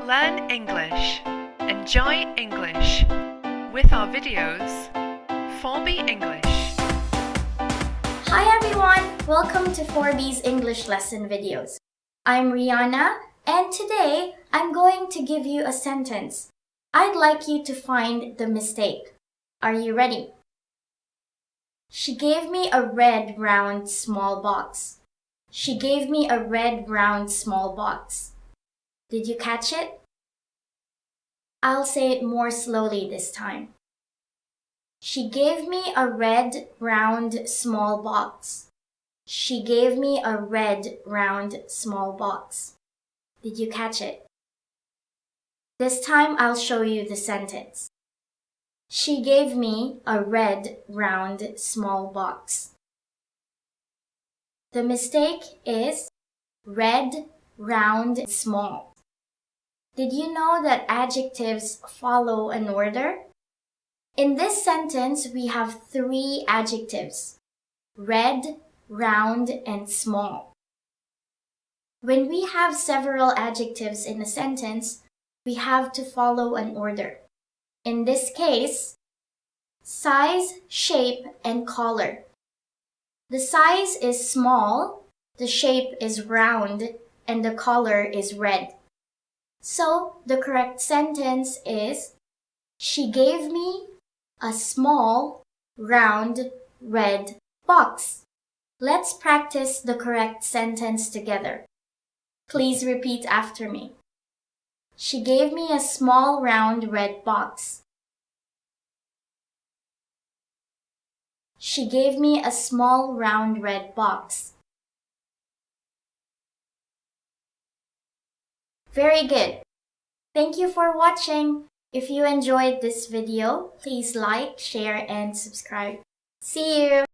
Learn English. Enjoy English. With our videos, ForB English. Hi everyone! Welcome to ForB's English lesson videos. I'm Rianna, and today I'm going to give you a sentence. I'd like you to find the mistake. Are you ready? She gave me a red, round, small box. She gave me a red, round, small box. Did you catch it? I'll say it more slowly this time. She gave me a red, round, small box. She gave me a red, round, small box. Did you catch it? This time I'll show you the sentence. She gave me a red, round, small box. The mistake is red, round, small. Did you know that adjectives follow an order? In this sentence, we have three adjectives: red, round, and small. When we have several adjectives in a sentence, we have to follow an order. In this case, size, shape, and color. The size is small, the shape is round, and the color is red. So, the correct sentence is, she gave me a small, round, red box. Let's practice the correct sentence together. Please repeat after me. She gave me a small, round, red box. She gave me a small, round, red box. Very good. Thank you for watching. If you enjoyed this video, please like, share, and subscribe. See you!